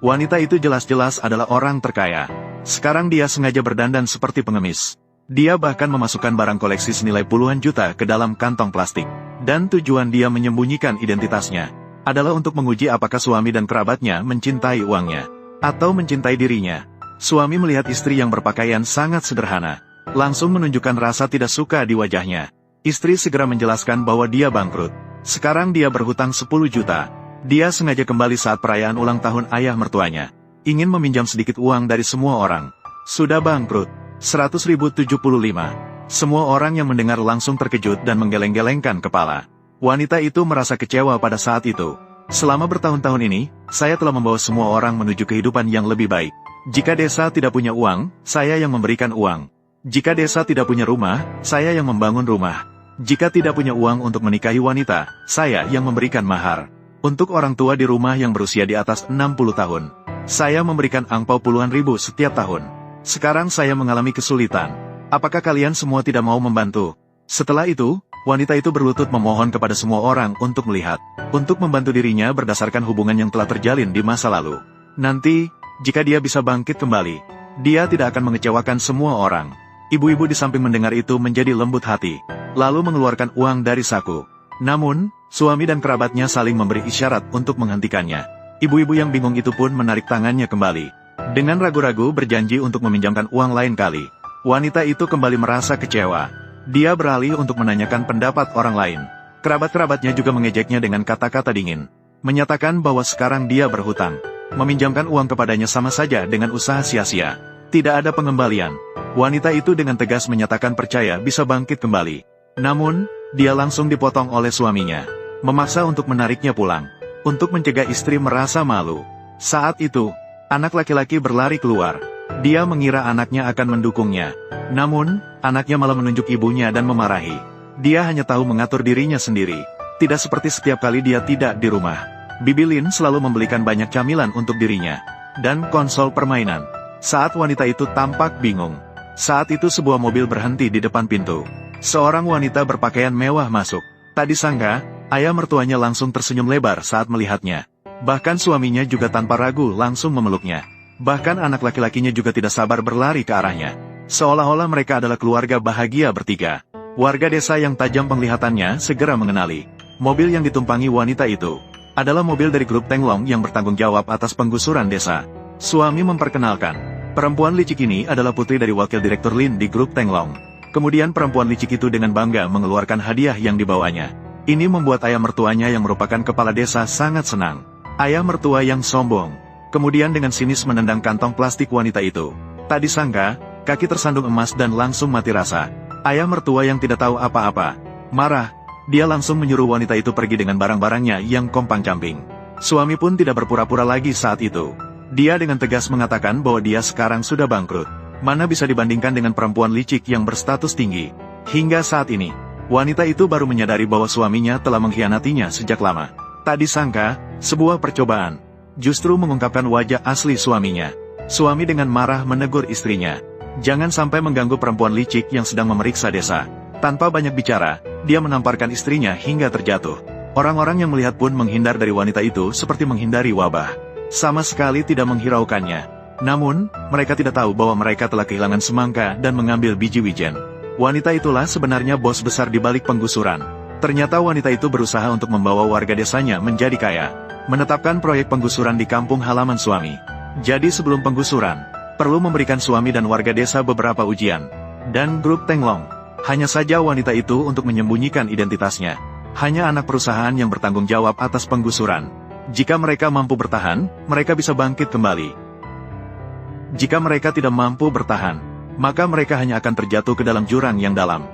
Wanita itu jelas-jelas adalah orang terkaya. Sekarang dia sengaja berdandan seperti pengemis. Dia bahkan memasukkan barang koleksi senilai puluhan juta ke dalam kantong plastik. Dan tujuan dia menyembunyikan identitasnya adalah untuk menguji apakah suami dan kerabatnya mencintai uangnya atau mencintai dirinya. Suami melihat istri yang berpakaian sangat sederhana, langsung menunjukkan rasa tidak suka di wajahnya. Istri segera menjelaskan bahwa dia bangkrut. Sekarang dia berhutang 10 juta. Dia sengaja kembali saat perayaan ulang tahun ayah mertuanya. Ingin meminjam sedikit uang dari semua orang. Sudah bangkrut. 100.075. Semua orang yang mendengar langsung terkejut dan menggeleng-gelengkan kepala. Wanita itu merasa kecewa pada saat itu. Selama bertahun-tahun ini, saya telah membawa semua orang menuju kehidupan yang lebih baik. Jika desa tidak punya uang, saya yang memberikan uang. Jika desa tidak punya rumah, saya yang membangun rumah. Jika tidak punya uang untuk menikahi wanita, saya yang memberikan mahar. Untuk orang tua di rumah yang berusia di atas 60 tahun, saya memberikan angpau puluhan ribu setiap tahun. Sekarang saya mengalami kesulitan. Apakah kalian semua tidak mau membantu? Setelah itu, wanita itu berlutut memohon kepada semua orang untuk melihat, untuk membantu dirinya berdasarkan hubungan yang telah terjalin di masa lalu. Nanti, jika dia bisa bangkit kembali, dia tidak akan mengecewakan semua orang. Ibu-ibu di samping mendengar itu menjadi lembut hati, lalu mengeluarkan uang dari saku. Namun, suami dan kerabatnya saling memberi isyarat untuk menghentikannya. Ibu-ibu yang bingung itu pun menarik tangannya kembali. Dengan ragu-ragu berjanji untuk meminjamkan uang lain kali. Wanita itu kembali merasa kecewa. Dia beralih untuk menanyakan pendapat orang lain. Kerabat-kerabatnya juga mengejeknya dengan kata-kata dingin. Menyatakan bahwa sekarang dia berhutang. Meminjamkan uang kepadanya sama saja dengan usaha sia-sia. Tidak ada pengembalian. Wanita itu dengan tegas menyatakan percaya bisa bangkit kembali. Namun, dia langsung dipotong oleh suaminya. Memaksa untuk menariknya pulang. Untuk mencegah istri merasa malu. Saat itu, anak laki-laki berlari keluar. Dia mengira anaknya akan mendukungnya. Namun, anaknya malah menunjuk ibunya dan memarahi. Dia hanya tahu mengatur dirinya sendiri. Tidak seperti setiap kali dia tidak di rumah. Bibi Lin selalu membelikan banyak camilan untuk dirinya. Dan konsol permainan. Saat wanita itu tampak bingung. Saat itu sebuah mobil berhenti di depan pintu. Seorang wanita berpakaian mewah masuk. Tak disangka, ayah mertuanya langsung tersenyum lebar saat melihatnya. Bahkan suaminya juga tanpa ragu langsung memeluknya. Bahkan anak laki-lakinya juga tidak sabar berlari ke arahnya. Seolah-olah mereka adalah keluarga bahagia bertiga. Warga desa yang tajam penglihatannya segera mengenali. Mobil yang ditumpangi wanita itu adalah mobil dari grup Tenglong yang bertanggung jawab atas penggusuran desa. Suami memperkenalkan. Perempuan licik ini adalah putri dari wakil direktur Lin di grup Tenglong. Kemudian perempuan licik itu dengan bangga mengeluarkan hadiah yang dibawanya. Ini membuat ayah mertuanya yang merupakan kepala desa sangat senang. Ayah mertua yang sombong. Kemudian dengan sinis menendang kantong plastik wanita itu. Tak disangka, kaki tersandung emas dan langsung mati rasa. Ayah mertua yang tidak tahu apa-apa marah. Dia langsung menyuruh wanita itu pergi dengan barang-barangnya yang kompang-camping. Suami pun tidak berpura-pura lagi saat itu. Dia dengan tegas mengatakan bahwa dia sekarang sudah bangkrut. Mana bisa dibandingkan dengan perempuan licik yang berstatus tinggi. Hingga saat ini, wanita itu baru menyadari bahwa suaminya telah mengkhianatinya sejak lama. Tak disangka, sebuah percobaan justru mengungkapkan wajah asli suaminya. Suami dengan marah menegur istrinya. Jangan sampai mengganggu perempuan licik yang sedang memeriksa desa. Tanpa banyak bicara, dia menamparkan istrinya hingga terjatuh. Orang-orang yang melihat pun menghindar dari wanita itu seperti menghindari wabah. Sama sekali tidak menghiraukannya. Namun, mereka tidak tahu bahwa mereka telah kehilangan semangka dan mengambil biji wijen. Wanita itulah sebenarnya bos besar di balik penggusuran. Ternyata wanita itu berusaha untuk membawa warga desanya menjadi kaya. Menetapkan proyek penggusuran di kampung halaman suami. Jadi sebelum penggusuran, perlu memberikan suami dan warga desa beberapa ujian. Dan grup Tenglong. Hanya saja wanita itu untuk menyembunyikan identitasnya. Hanya anak perusahaan yang bertanggung jawab atas penggusuran. Jika mereka mampu bertahan, mereka bisa bangkit kembali. Jika mereka tidak mampu bertahan, maka mereka hanya akan terjatuh ke dalam jurang yang dalam.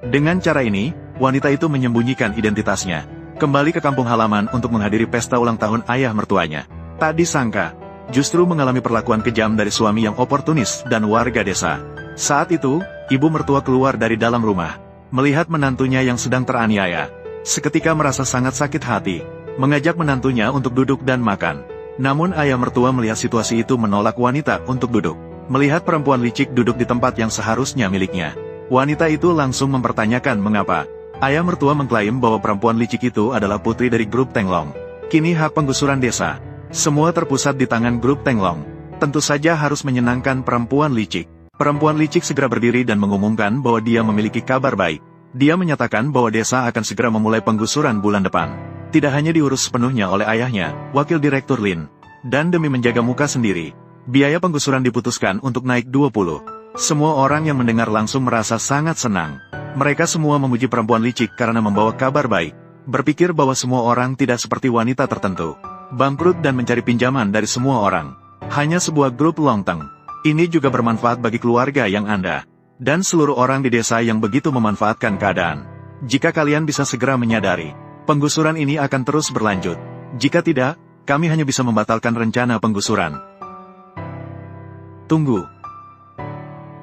Dengan cara ini, wanita itu menyembunyikan identitasnya. Kembali ke kampung halaman untuk menghadiri pesta ulang tahun ayah mertuanya. Tak disangka, justru mengalami perlakuan kejam dari suami yang oportunis dan warga desa. Saat itu, ibu mertua keluar dari dalam rumah. Melihat menantunya yang sedang teraniaya. Seketika merasa sangat sakit hati, mengajak menantunya untuk duduk dan makan. Namun ayah mertua melihat situasi itu menolak wanita untuk duduk. Melihat perempuan licik duduk di tempat yang seharusnya miliknya. Wanita itu langsung mempertanyakan mengapa. Ayah mertua mengklaim bahwa perempuan licik itu adalah putri dari grup Tenglong. Kini hak penggusuran desa. Semua terpusat di tangan grup Tenglong. Tentu saja harus menyenangkan perempuan licik. Perempuan licik segera berdiri dan mengumumkan bahwa dia memiliki kabar baik. Dia menyatakan bahwa desa akan segera memulai penggusuran bulan depan. Tidak hanya diurus sepenuhnya oleh ayahnya, Wakil Direktur Lin. Dan demi menjaga muka sendiri, biaya penggusuran diputuskan untuk naik 20. Semua orang yang mendengar langsung merasa sangat senang. Mereka semua memuji perempuan licik karena membawa kabar baik. Berpikir bahwa semua orang tidak seperti wanita tertentu. Bangkrut dan mencari pinjaman dari semua orang. Hanya sebuah grup lonteng. Ini juga bermanfaat bagi keluarga yang Anda. Dan seluruh orang di desa yang begitu memanfaatkan keadaan. Jika kalian bisa segera menyadari, penggusuran ini akan terus berlanjut. Jika tidak, kami hanya bisa membatalkan rencana penggusuran. Tunggu.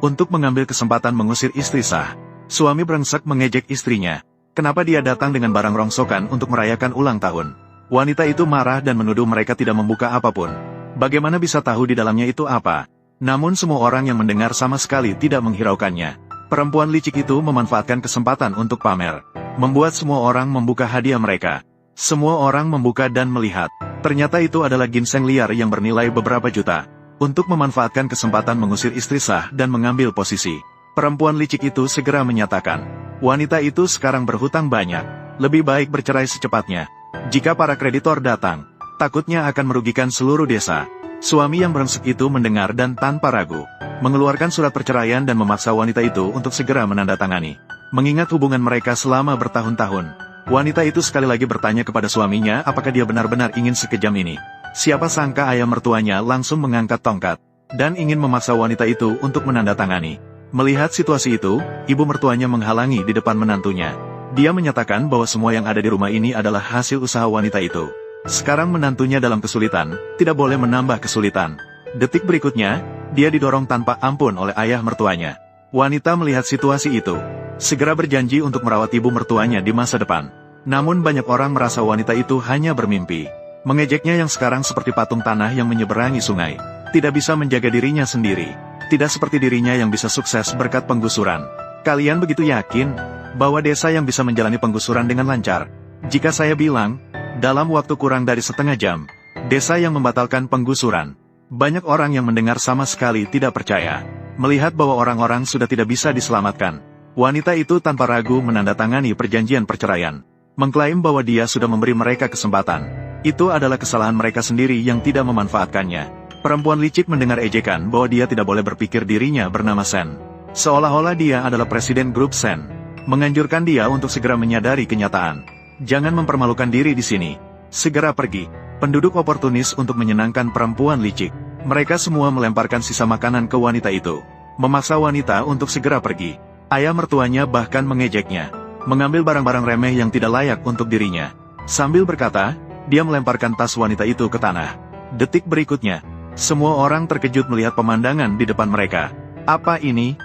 Untuk mengambil kesempatan mengusir istri sah, suami brengsek mengejek istrinya. Kenapa dia datang dengan barang rongsokan untuk merayakan ulang tahun? Wanita itu marah dan menuduh mereka tidak membuka apapun. Bagaimana bisa tahu di dalamnya itu apa? Namun semua orang yang mendengar sama sekali tidak menghiraukannya. Perempuan licik itu memanfaatkan kesempatan untuk pamer. Membuat semua orang membuka hadiah mereka. Semua orang membuka dan melihat. Ternyata itu adalah ginseng liar yang bernilai beberapa juta. Untuk memanfaatkan kesempatan mengusir istri sah dan mengambil posisi. Perempuan licik itu segera menyatakan, wanita itu sekarang berhutang banyak, lebih baik bercerai secepatnya. Jika para kreditor datang, takutnya akan merugikan seluruh desa. Suami yang brengsek itu mendengar dan tanpa ragu, mengeluarkan surat perceraian dan memaksa wanita itu untuk segera menandatangani. Mengingat hubungan mereka selama bertahun-tahun, wanita itu sekali lagi bertanya kepada suaminya apakah dia benar-benar ingin sekejam ini. Siapa sangka ayah mertuanya langsung mengangkat tongkat, dan ingin memaksa wanita itu untuk menandatangani. Melihat situasi itu, ibu mertuanya menghalangi di depan menantunya. Dia menyatakan bahwa semua yang ada di rumah ini adalah hasil usaha wanita itu. Sekarang menantunya dalam kesulitan, tidak boleh menambah kesulitan. Detik berikutnya, dia didorong tanpa ampun oleh ayah mertuanya. Wanita melihat situasi itu, segera berjanji untuk merawat ibu mertuanya di masa depan. Namun banyak orang merasa wanita itu hanya bermimpi. Mengejeknya yang sekarang seperti patung tanah yang menyeberangi sungai. Tidak bisa menjaga dirinya sendiri. Tidak seperti dirinya yang bisa sukses berkat penggusuran. Kalian begitu yakin bahwa desa yang bisa menjalani penggusuran dengan lancar? Jika saya bilang, dalam waktu kurang dari setengah jam, desa yang membatalkan penggusuran. Banyak orang yang mendengar sama sekali tidak percaya. Melihat bahwa orang-orang sudah tidak bisa diselamatkan. Wanita itu tanpa ragu menandatangani perjanjian perceraian. Mengklaim bahwa dia sudah memberi mereka kesempatan. Itu adalah kesalahan mereka sendiri yang tidak memanfaatkannya. Perempuan licik mendengar ejekan bahwa dia tidak boleh berpikir dirinya bernama Sen. Seolah-olah dia adalah presiden grup Sen. Menganjurkan dia untuk segera menyadari kenyataan. Jangan mempermalukan diri di sini. Segera pergi. Penduduk oportunis untuk menyenangkan perempuan licik. Mereka semua melemparkan sisa makanan ke wanita itu. Memaksa wanita untuk segera pergi. Ayah mertuanya bahkan mengejeknya. Mengambil barang-barang remeh yang tidak layak untuk dirinya. Sambil berkata, dia melemparkan tas wanita itu ke tanah. Detik berikutnya, semua orang terkejut melihat pemandangan di depan mereka. Apa ini?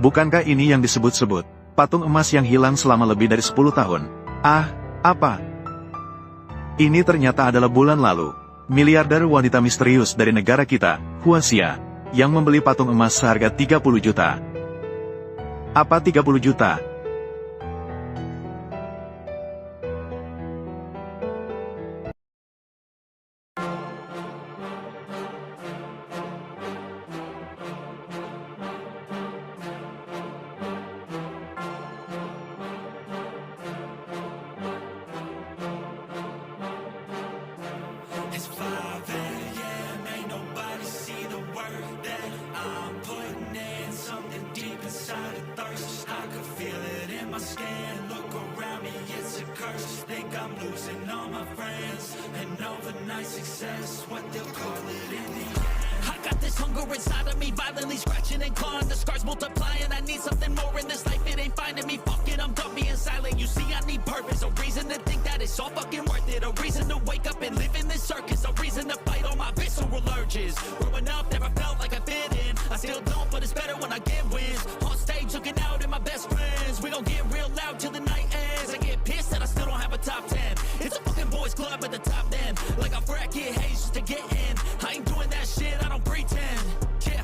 Bukankah ini yang disebut-sebut patung emas yang hilang selama lebih dari 10 tahun? Ah, apa? Ini ternyata adalah bulan lalu. Miliarder wanita misterius dari negara kita, Huaxia, yang membeli patung emas seharga 30 juta. Apa 30 juta? It's 5 a.m., ain't nobody see the work that I'm putting in. Something deep inside a thirst, I can feel it in my skin. Look around me, it's a curse. Think I'm losing all my friends. And overnight success, what they'll call it in the end. I got this hunger inside of me, violently scratching and clawing. The scars multiplying, I need something more in this life. It ain't finding me, fuck it, I'm done being silent. You see, I need purpose, a reason to think that it's all fucking worth it. A reason to wake up and live in this circus. A reason to fight all my visceral urges. Growing up, never felt like I fit in. I still don't, but it's better when I get wins. On stage, looking out at my best friends. We gon' get real loud till the night ends. I get pissed that I still don't have a top 10. It's a fucking boys club at the top 10. Like I bracket haze just to get in. I ain't doing that shit, I don't pretend. Yeah,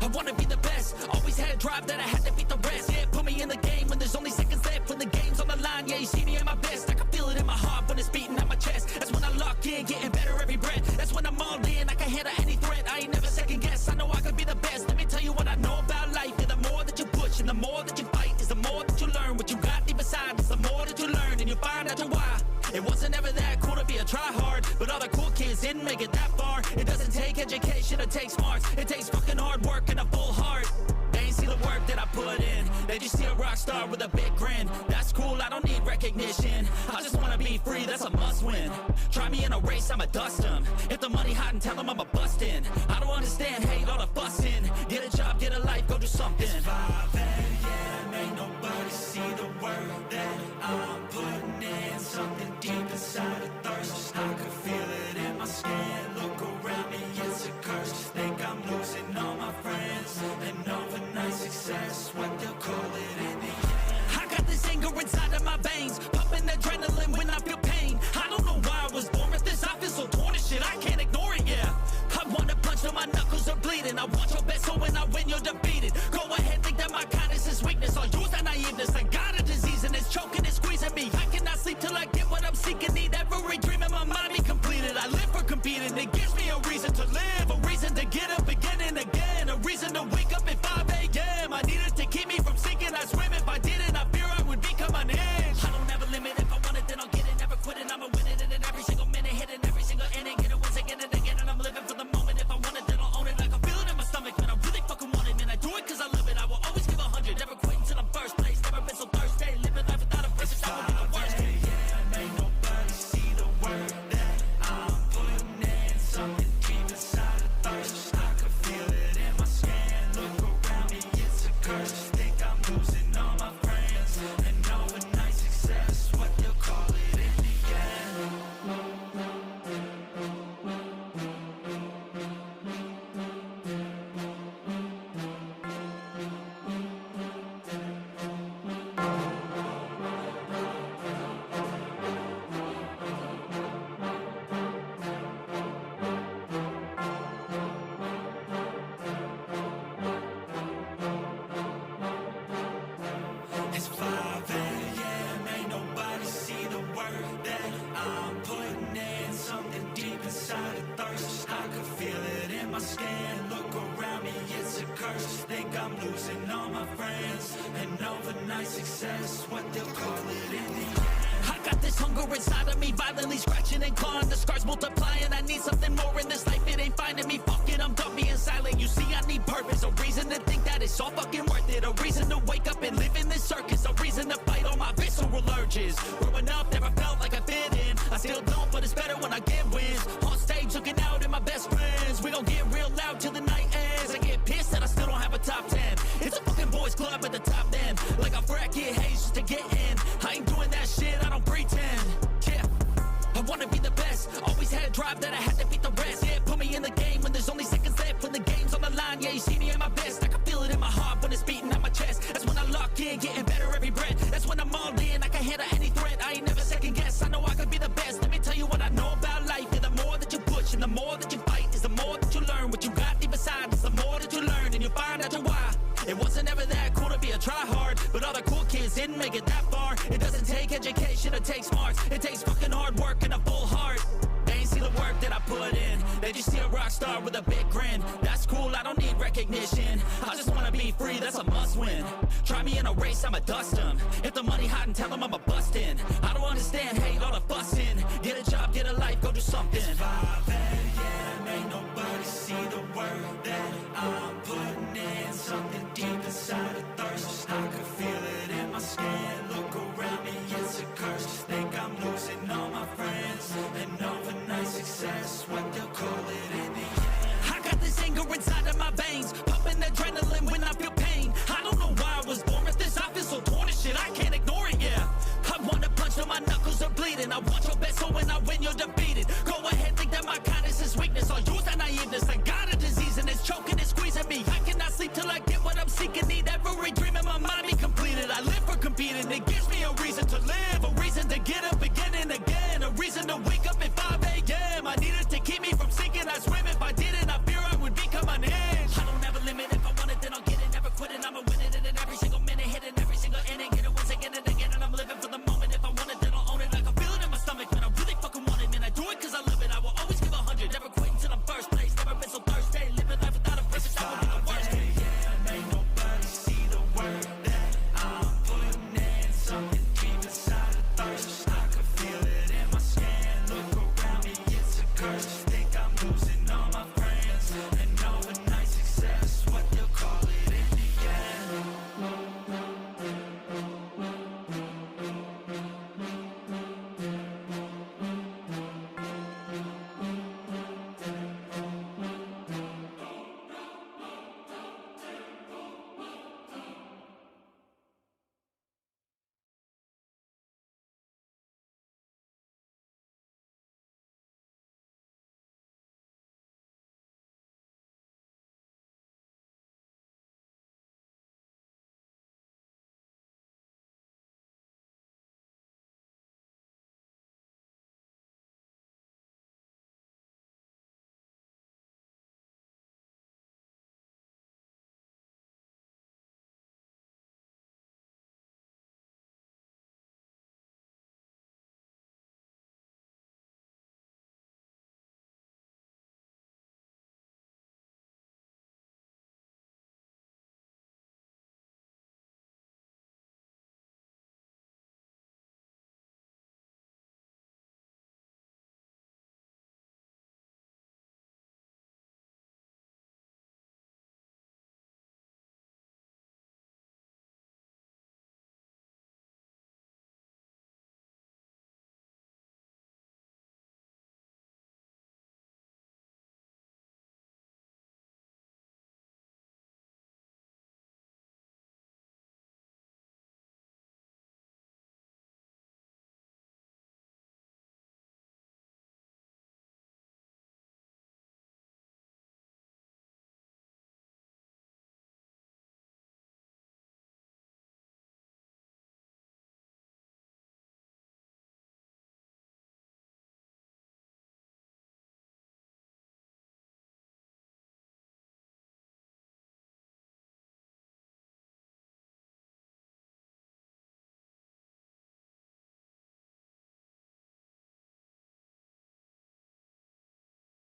I wanna be the best. Always had a drive that I had to beat the rest. Yeah, put me in the game when there's only seconds left. When the game's on the line, yeah, you see me at my best. I can feel it out your why. It wasn't ever that cool to be a tryhard, but all the cool kids didn't make it that far. It doesn't take education, it takes smarts. It takes fucking hard work and a full heart. They ain't see the work that I put in. They just see a rock star with a big grin. That's cool, I don't need recognition. I just wanna be free, that's a must win. Try me in a race, I'ma dust them. If the money hot and tell them I'm a bustin'. I don't understand, hate all the fussing. Get a job, get a life, go do something. It's 5 a.m., ain't nobody see the work that I'm putting in. Something deep inside a thirst, I can feel it in my skin. Look around me, it's a curse. Think I'm losing all my friends. And overnight success, what they'll call it in the end. I got this anger inside of my veins, pumping adrenaline when I feel pain. I don't know why I was born with this, I feel so torn and shit, I can't ignore it, yeah. I wanna punch till my knuckles are bleeding. I want your best, so when I win, you're defeated. Go ahead, think that my kindness is weakness. I'll use that naiveness. I got a disease and it's choking and squeezing me. I cannot sleep till I get what I'm seeking. Need every dream in my mind be completed. I live for competing. It gives me a reason to live, a reason to get up again and again, a reason to wake up at 5 a.m. I need it to keep me from sinking. I swim if I didn't. I fear I would become an inch. I don't have a limit. If I want it, then I'll get it. Never quit it. I'ma win it. And in every single minute, hitting every single inning, get it once again and again. And I'm living for the moment. If I want it, then I'll own it. I can feel it in my stomach, man. I really fucking want it, and I do it 'cause I love it. I will always give 100. Never quit until I'm first place. Never been so thirsty. Living life without a purpose, that would be the worst. Yeah, ain't nobody see the work that I'm putting in. Something deep inside a thirst. I can feel it in my skin. Look around me, it's a curse. Think I'm losing all my friends. And overnight success, what they'll call it in the end. It's 5 a.m., ain't nobody see the work that I'm putting in. Something deep inside a thirst, I can feel it in my skin. Look around me, it's a curse. Think I'm losing all my friends. And overnight success, what they'll call it in the end. I got this hunger inside of me, violently scratching and clawing. The scars multiplying, I need something more in this life. It ain't finding me, fuck it, I'm done being silent. You see, I need purpose, a reason to think that it's all fucking worth it. A reason to wake up and live in this circus. A reason to fight all my visceral urges. Growing up, never felt like I fit in. I still don't, but it's better when I get wins. On stage, looking out at my best friends. We gon' get real loud till the night ends. I get pissed that I still don't have a top 10. It's a fucking boys club at the top then. Like a frat kid haze just to get in. I ain't doing that shit, I don't pretend. Yeah, I wanna be the best. Always had a drive that I had to beat the rest. Yeah, put me in the game when there's only seconds left. When the game's on the line, yeah, you see me at my best. I can feel it in my heart when it's beating at my chest. That's when I lock in, getting better every breath. That's when I'm all in, I can handle any threat. I ain't never second guess, I know I could be the best. Let me tell you what I know about life. Yeah, the more that you push and the more that you fight is the more that you learn. What you got deep inside is the more that you learn. And you'll find out why. It wasn't ever that cool to be a tryhard, but all the cool kids didn't make it that far. It doesn't take education, it takes smarts. It takes fucking hard work and a full heart. They ain't see the work that I put in. They just see a rock star with a big grin. That's cool, I don't need recognition. I just wanna be free, that's a must win. Try me in a race, I'ma dust them. If the money hot and tell them I'm a bustin'. I don't understand, hate all the fussing. Get a job, get a life, go do something. It's 5 a.m., ain't nobody see the work that I'm putting in. Something deep inside a thirst, I can feel it in my skin. Look around me, it's a curse. Think I'm losing all my friends. And overnight success, what they'll call it in the end. I got this anger inside of my veins, pumping adrenaline when I feel pain. I don't know why I was born with this, I feel so torn and shit, I can't ignore it, yeah. I wanna punch till my knuckles are bleeding. I want your best, so when I win, you're defeated.